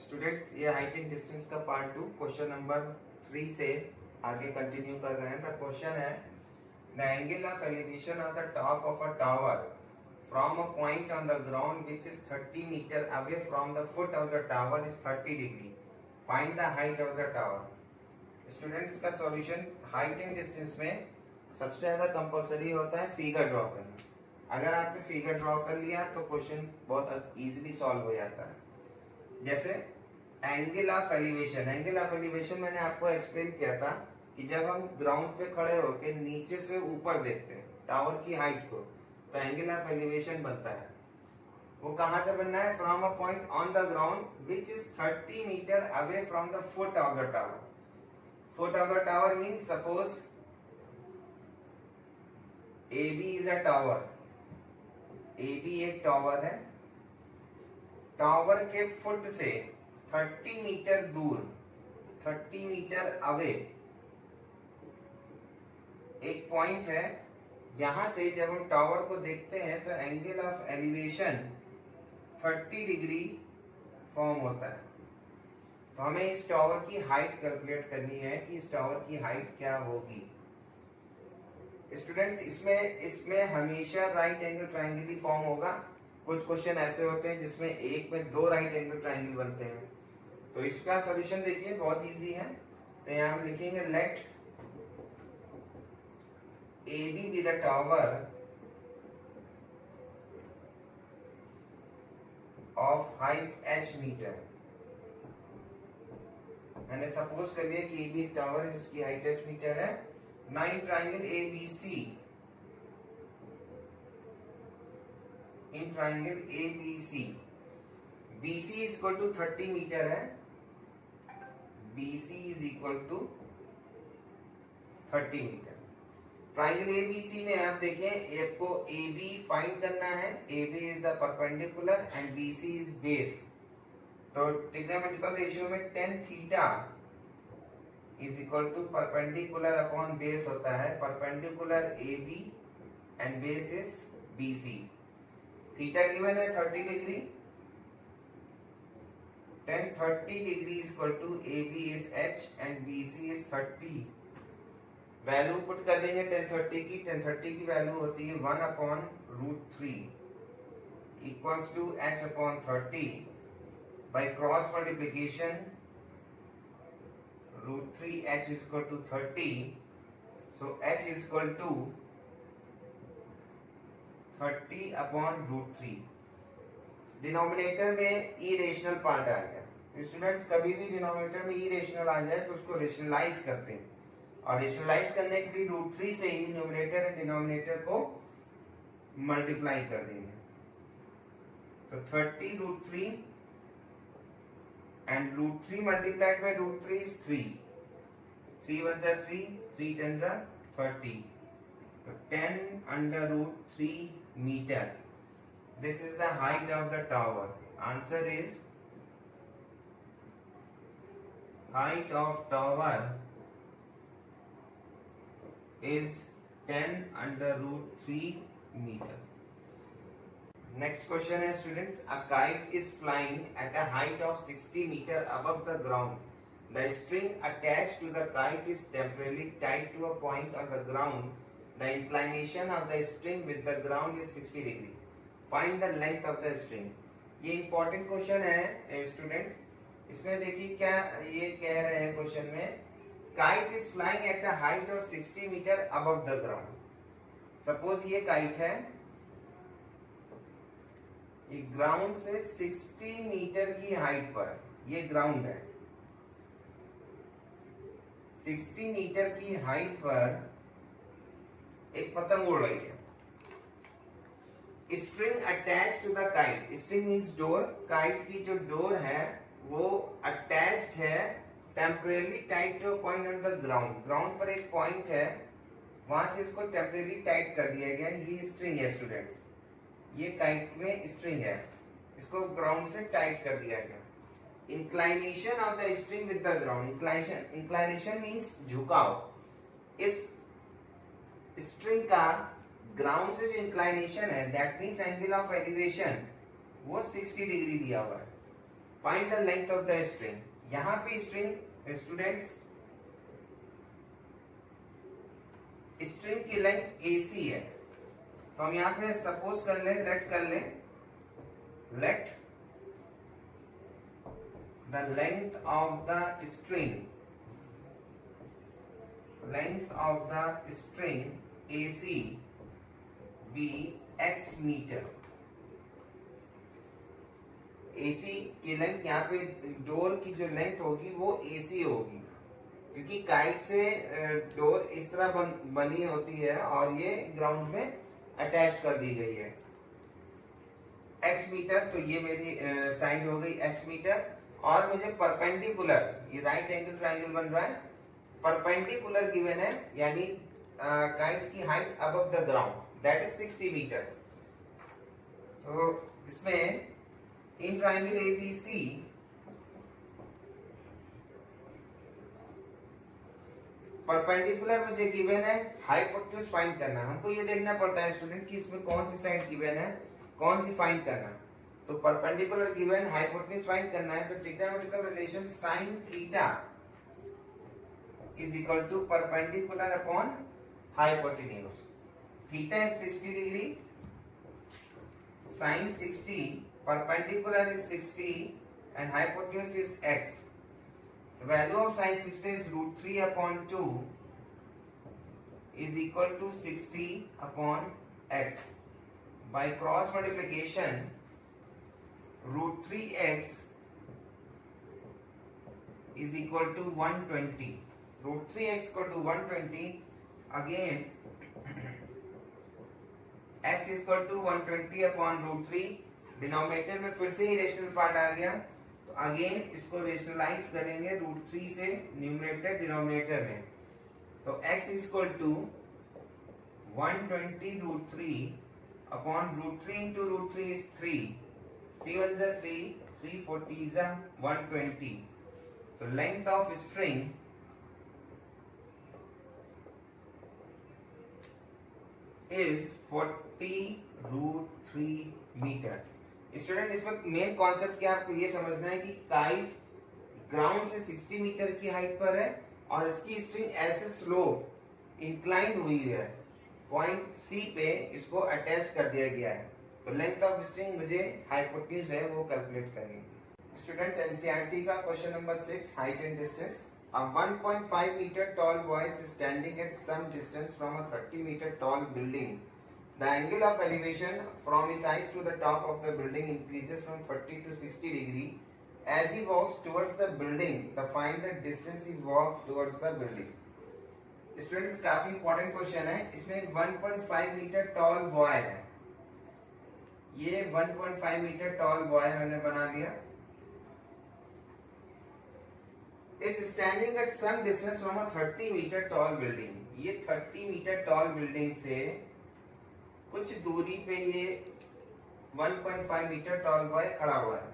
Students, ये height and distance का part 2 question number 3 से आगे कंटिन्यू कर रहे हैं। द क्वेश्चन है the angle of elevation of the top of a tower from a point on the ground which is 30 metre away from the foot of the tower is 30 degree. Find the height of the tower. Students का solution height and distance में सबसे ज्यादा compulsory होता है figure draw करना। अगर आपने figure draw कर लिया तो क्वेश्चन बहुत इजीली सॉल्व हो जाता है। जैसे angle of elevation, angle of elevation मैंने आपको एक्सप्लेन किया था कि जब हम ग्राउंड पे खड़े होकर नीचे से ऊपर देखते हैं टावर की हाइट को, तो एंगल ऑफ एलिवेशन बनता है। वो कहां से बनना है? From a point on the ground which is 30 metre away from the foot of the tower. Foot of the tower means suppose AB is a tower. AB एक टावर है। Tower के फुट से 30 मीटर दूर, 30 metre away एक point है। यहां से जब हम टावर को देखते हैं तो angle of elevation 30 degree form होता है। तो हमें इस टावर की हाइट कैलकुलेट करनी है कि इस टावर की हाइट क्या होगी। स्टूडेंट्स, इसमें हमेशा राइट एंगल ट्रायंगल ही फॉर्म होगा। कुछ क्वेश्चन ऐसे होते हैं जिसमें एक में दो राइट एंगल ट्रायंगल बनते हैं। तो इसका सॉल्यूशन देखिए, बहुत इजी है। तो यहां हम लिखेंगे let AB be the tower of height h metre. मैंने सपोज कर लिया कि AB टावर है जिसकी हाइट h मीटर है। Now in triangle ABC, in triangle ABC, BC is equal to 30 metre है। BC is equal to 30 metre. Triangle ABC में आप देखें, आपको AB फाइंड करना है। AB is the perpendicular and BC is base. तो trigonometrical ratio में tan theta is equal to perpendicular upon base होता है। Perpendicular AB and base is BC। Theta given है 30 degree. tan 30 degree is equal to AB is h and BC is 30। Value put कर देंगे tan 30 की। tan 30 की value होती है 1 upon √3 equals to h upon 30 by cross multiplication √3h is equal to 30। So h is equal to 30 upon √3। Denominator में irrational part आ गया। तो स्टूडेंट्स, कभी भी डिनोमिनेटर में इरेशनल आ जाए तो उसको रेशनलाइज करते हैं, और रेशनलाइज करने के लिए √3 से ही न्यूमरेटर एंड डिनोमिनेटर को मल्टीप्लाई कर देंगे। तो 30 √3 एंड √3 मल्टीप्लाइड बाय √3 इज 3। 3 1 जा 3, 3 10 जा 30। तो 10 under √3 meter. This is the height of the tower. Answer is height of tower is 10 under √3 meter. Next question है students, a kite is flying at a height of 60 meter above the ground. The string attached to the kite is temporarily tied to a point on the ground. The inclination of the string with the ground is 60 degree. Find the length of the string. ये important question है students। इसमें देखिए क्या ये कह रहे हैं question में, kite is flying at a height of 60 meter above the ground. Suppose ये kite है, ये ग्राउंड से 60 मीटर की हाइट पर, ये ग्राउंड है, 60 मीटर की हाइट पर एक पतंग उड़ रही है। String attach to the kite. String means डोर। काइट की जो डोर है वो अटैच्ड है, temporarily tight to point on the ground. Ground पर एक पॉइंट है, वहां से इसको टेम्परेली टाइट कर दिया गया। ये स्ट्रिंग है स्टूडेंट्स, ये काइट में स्ट्रिंग है, इसको ग्राउंड से टाइट कर दिया गया। Inclination of the string with the ground. Inclination means झुकाव। इस स्ट्रिंग का ग्राउंड से जो इंक्लाइनेशन है, that means angle of elevation, वो 60 डिग्री दिया हुआ है। Find the length of the string. यहाँ पे स्ट्रिंग स्टूडेंट्स स्ट्रिंग की लेंथ AC है, तो हम यहाँ पे सपोज कर ले, let the length of the string AC be x metre. AC की लेंथ, यहाँ पे डोर की जो लेंथ होगी वो AC होगी, क्योंकि काइट से डोर इस तरह बनी होती है और ये ग्राउंड में अटैच कर दी गई है। x मीटर, तो ये मेरी साइड हो गई x मीटर। और मुझे परपेंडिकुलर, ये राइट एंगल ट्रायंगल बन रहा है, परपेंडिकुलर गिवन है, यानी काइट की height above the ground, that is 60 metre. तो इसमें इन ट्रायंगल ABC परपेंडिकुलर मुझे गिवन है, हाइपोटेन्यूज फाइंड करना। हमको ये देखना पड़ता है स्टूडेंट कि इसमें कौन सी साइड गिवन है, कौन सी फाइंड करना। तो परपेंडिकुलर गिवन, हाइपोटेन्यूज फाइंड करना है, तो trigonometrical relation sin theta is equal to perpendicular upon hypotenuse. Theta is 60 degree, sin 60, perpendicular is 60 and hypotenuse is x. The value of sin 60 is root 3 upon 2 is equal to 60 upon x. By cross multiplication, root 3x is equal to 120. Root 3x equal to 120. Again, x is equal to 120 upon root 3. Denominator में फिर से ही rational part आ गया, तो again इसको rationalise करेंगे root 3 से numerator denominator में। तो x is equal to 120 root 3 upon root 3 into root 3 is 3. 3 1 is 3, 3 40 is 120. तो length of string is 40 root 3 metre. Student इसमें मेन कॉन्सेप्ट क्या आपको ये समझना है कि काइट ग्राउंड से 60 मीटर की हाइट पर है और इसकी स्ट्रिंग ऐसे स्लोप इंक्लाइन हुई है, पॉइंट C पे इसको अटैच कर दिया गया है। तो लेंथ ऑफ स्ट्रिंग मुझे हाइपोटेन्यूज है वो कैलकुलेट करनी थी। स्टूडेंट्स एनसीईआरटी का question number 6, height and distance. A 1.5 meter tall boy is standing at some distance from a 30 meter tall building. The angle of elevation from his eyes to the top of the building increases from 30 to 60 degree. As he walks towards the building, find the distance he walked towards the building. Students, काफी important question है। इसमें 1.5 meter tall boy है। ये 1.5 meter tall boy मैंने बना दिया। is standing at some distance from a 30 meter tall building. ये 30 meter tall building से कुछ दूरी पे ये 1.5 meter tall boy खड़ा हुआ है।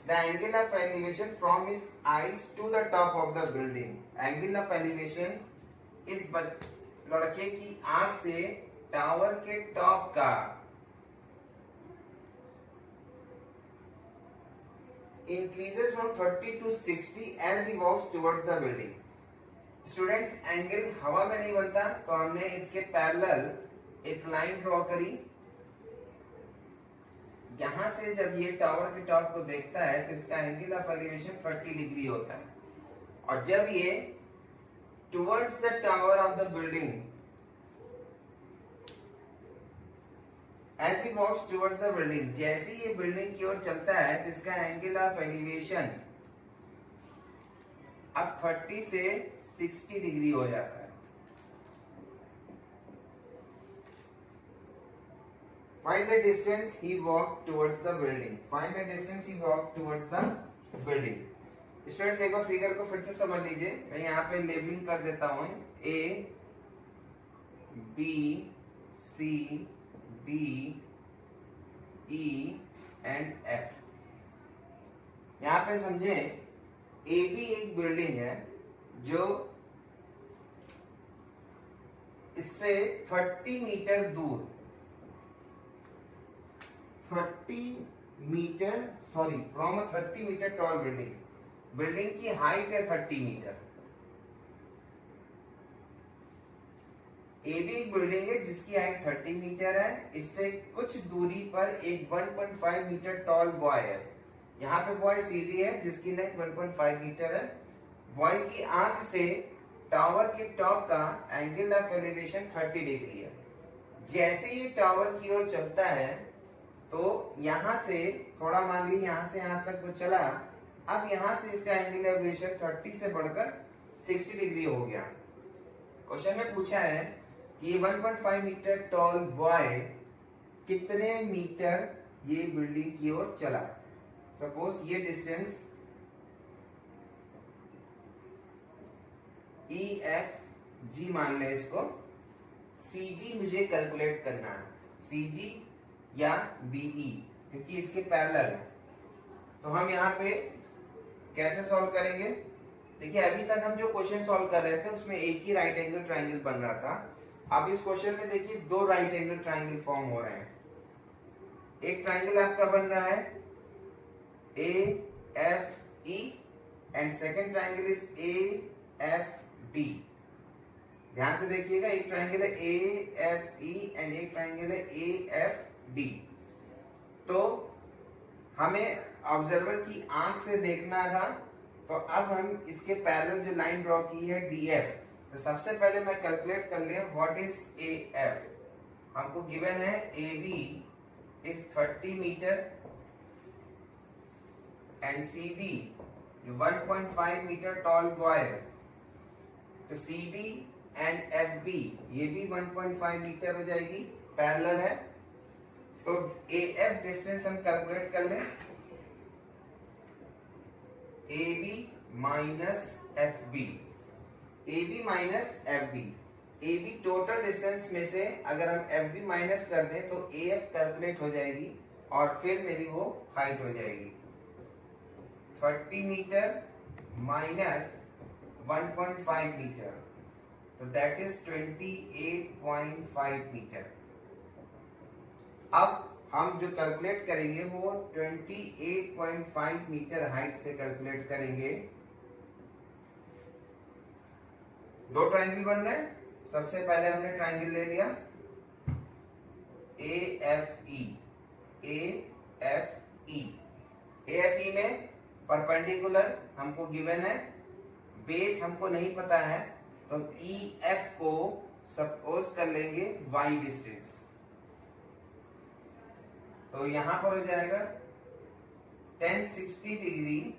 The angle of elevation from his eyes to the top of the building. Angle of elevation इस लड़के की आंख से टावर के टॉप का increases from 30 to 60 as he walks towards the building. Students angle हवा में नहीं बनता, तो हमने इसके पैरेलल एक लाइन ड्रॉ करी। यहां से जब ये टावर के टॉप को देखता है तो इसका एंगल ऑफ एलिवेशन 30 डिग्री होता है, और जब ये towards the tower of the building, as he walks towards the building, जैसे ये बिल्डिंग की ओर चलता है तो इसका एंगल ऑफ एलिवेशन अब 30 से 60 डिग्री हो जाता है। Find the distance he walked towards the building. Find the distance he walked towards the building. Students एक बार फिगर को फिर से समझ लीजिए। मैं यहाँ पे लेबलिंग कर देता हूँ A, B, C, D, E and F। यहाँ पे समझे A भी एक बिल्डिंग है जो इससे 30 मीटर दूर 30 metre sorry from a 30 metre tall building, building की हाइट है 30 मीटर। ए भी एक बिल्डिंग है जिसकी हाइट 30 मीटर है, इससे कुछ दूरी पर एक 1.5 मीटर टॉल बॉय है। यहाँ पे बॉय सीढ़ी है जिसकी लेंथ 1.5 मीटर है। बॉय की आंख से टावर के टॉप का एंगल ऑफ एलिवेशन 30 डिग्री है। जैसे ये टावर की ओर चलता है तो यहाँ से थोड़ा मान लीजिए यहाँ से यहाँ तक वो चला, अब यहाँ से इसका एंगल ऑफ एलिवेशन 30 से बढ़कर 60 डिग्री हो गया। क्वेश्चन में पूछा है कि 1.5 मीटर टॉल बॉय कितने मीटर ये बिल्डिंग की ओर चला। सपोज ये डिस्टेंस EFG मान ले इसको, CG मुझे कैलकुलेट करना है, CG या DE क्योंकि इसके पैरेलल है। तो हम यहाँ पे कैसे सॉल्व करेंगे? देखिए अभी तक हम जो क्वेश्चन सॉल्व कर रहे थे उसमें एक ही राइट एंगल ट्राइंगल बन रहा था। अब इस क्वेश्चन में देखिए दो राइट एंगल ट्राइंगल फॉर्म हो रहे हैं। एक ट्राइंगल आपका बन रहा है AFE and second triangle is AFD। ध्यान से देखिएगा, एक ट्राइंगल है AFE एंड एक ट्राइंगल है AFD। तो हमें ऑब्जर्वर की आंख से देखना था, तो अब हम इसके पैरेलल जो लाइन ड्रॉ की है DF, तो सबसे पहले मैं कैलकुलेट कर लिया व्हाट इज AF। हमको गिवन है AB is 30 metre and CD 1.5 metre tall boy है, तो CD एंड FB ये भी 1.5 मीटर हो जाएगी, पैरेलल है। तो AF डिस्टेंस हम कैलकुलेट कर लें, AB minus FB, AB minus FB। AB total distance में से अगर हम FB माइनस कर दें तो AF कैलकुलेट हो जाएगी और फिर मेरी वो हाइट हो जाएगी 30 मीटर माइनस 1.5 मीटर, तो दैट इज 28.5 मीटर। अब हम जो कैलकुलेट करेंगे वो 28.5 मीटर हाइट से कैलकुलेट करेंगे। दो ट्राइंगल बन रहे हैं। सबसे पहले हमने ट्राइंगल ले लिया AFE में परपेंडिकुलर हमको गिवन है, बेस हमको नहीं पता है, तो EF को सपोज कर लेंगे Y डिस्टेंस। तो यहां पर हो जाएगा 1060 डिग्री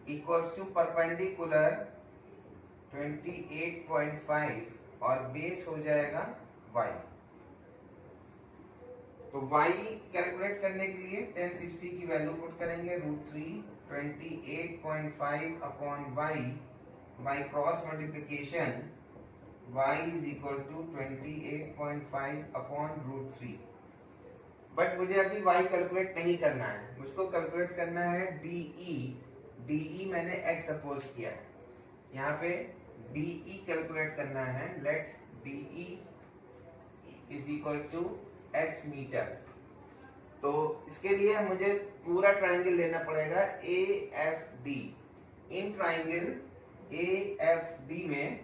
इक्वल्स टू परपेंडिकुलर 28.5 और बेस हो जाएगा Y। तो Y कैलकुलेट करने के लिए 1060 की वैल्यू पुट करेंगे √3 28.5 upon Y, by cross multiplication Y is equal to 28.5 upon √3। But मुझे अभी Y कैलकुलेट नहीं करना है, मुझको कैलकुलेट करना है DE मैंने X सपोज किया है, यहाँ पे DE कैलकुलेट करना है। Let DE is equal to X metre. तो इसके लिए मुझे पूरा ट्राइंगल लेना पड़ेगा AFD। इन ट्राइंगल AFD में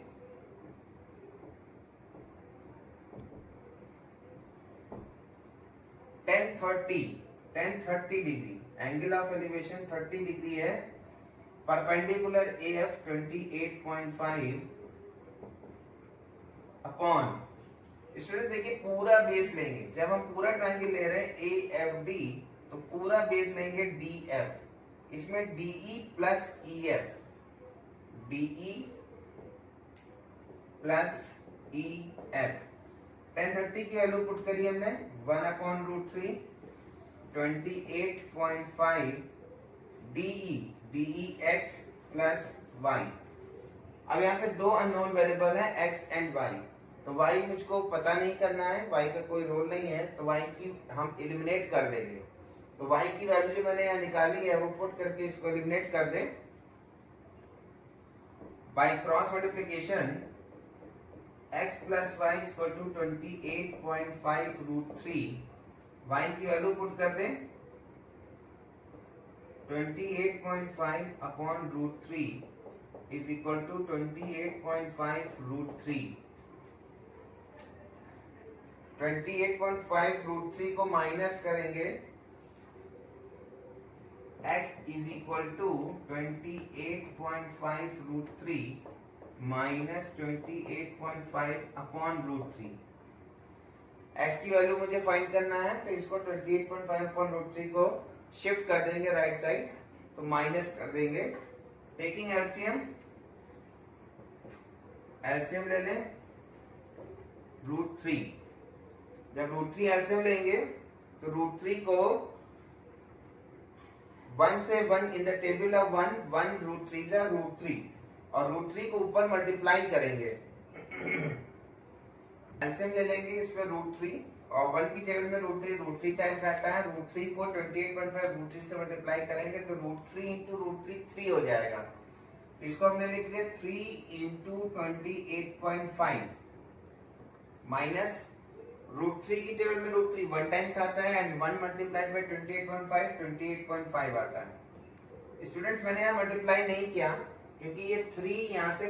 tan thirty degree angle of elevation 30 degree है, परपेंडिकुलर AF 28.5 अपॉन, स्टूडेंट देखिए पूरा बेस लेंगे। जब हम पूरा ट्राइंगल ले रहे हैं AFD तो पूरा बेस लेंगे DF, इसमें DE plus EF, DE plus EF। 1030 की वैल्यू पुट करी हमने 1 upon √3 28.5 DE X plus Y। अब यहाँ पे दो अननोन वेरिएबल है X एंड Y, तो Y मुझको पता नहीं करना है, Y का कोई रोल नहीं है, तो Y की हम एलिमिनेट कर देंगे। तो Y की वैल्यू जो मैंने यहाँ निकाली है वो पुट करके इसको एलिमिनेट कर दे by cross multiplication x plus y equal to 28.5 √3। y की वैल्यू पुट कर दें 28.5 upon root 3 is equal to 28.5 root 3। 28.5 root 3 को माइनस करेंगे, x is equal to 28.5 root 3 minus 28.5 upon root 3। x की वैल्यू मुझे फाइंड करना है, तो इसको 28.5 अपॉन रूट 3 को शिफ्ट कर देंगे राइट साइड, तो माइनस कर देंगे। टेकिंग एलसीएम, एलसीएम ले लें रूट 3। जब रूट 3 एलसीएम लेंगे तो रूट 3 को 1 से 1 in the table of 1 root 3 से रूट 3 और रूट 3 को ऊपर मल्टीप्लाई करेंगे। एलसीएम ले लेंगे इसमें रूट 3 और 1 की टेबल में रूट 3 टाइम्स आता है। रूट 3 को 28.5 रूट 3 से मल्टीप्लाई करेंगे तो रूट 3 इंटू रूट 3 3 हो जाएगा। तो इसको हमने लिख दिया 3 इंटू 28.5 माइनस रूट 3 की टेबल में रूट 3 1 टाइम्स आता है एंड 1 मल्टीप्लाइड बाय 28.5 आता है। स्टूडेंट्स मैंने यहाँ मल्टीप्लाई नहीं किया क्योंकि ये 3 यहाँ से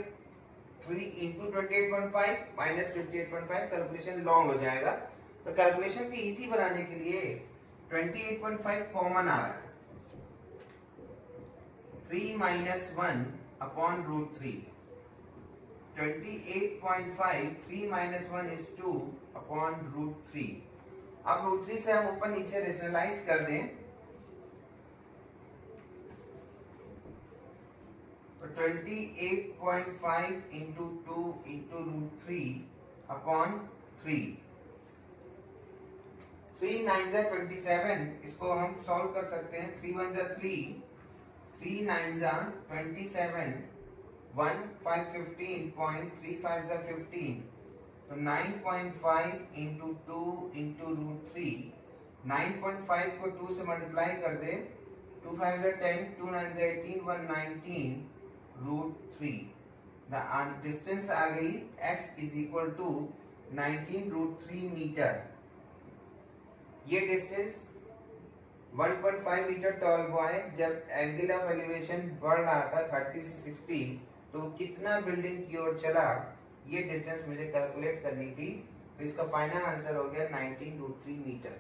3 इंटू 28.5 माइनस 28.5 कैलकुलेशन लॉन्ग हो जाएगा। तो कैलकुलेशन को इजी बनाने के लिए 28.5 कॉमन आ रहा है, 3 minus 1 upon root 3। 28.5 3 minus 1 is 2 upon root 3। अब रूट 3 से हम ऊपर नीचे रेशनलाइज कर दें तो 28.5 इंटू 2 इंटू रूट 3 अपॉन 3। 3 9 जा 27, इसको हम सॉल्व कर सकते हैं। 3 1 जा 3, 3 9 जा 27, 1 5 15 पॉइंट 3 5 जा 15, तो 9.5 इंटू 2 इंटू रूट 3। 9.5 को 2 से मल्टीप्लाई कर दे, 2 5 जा 10, 2 9 जा 18, 119 रूट 3। द डिस्टेंस आ गई x is equal to 19 root 3 metre. ये डिस्टेंस 1.5 मीटर टॉल बॉय जब एंगल ऑफ एलिवेशन बढ़ रहा था 30 से 60, तो कितना बिल्डिंग की ओर चला, ये डिस्टेंस मुझे कैलकुलेट करनी थी। तो इसका फाइनल आंसर हो गया 19 रूट 3 मीटर।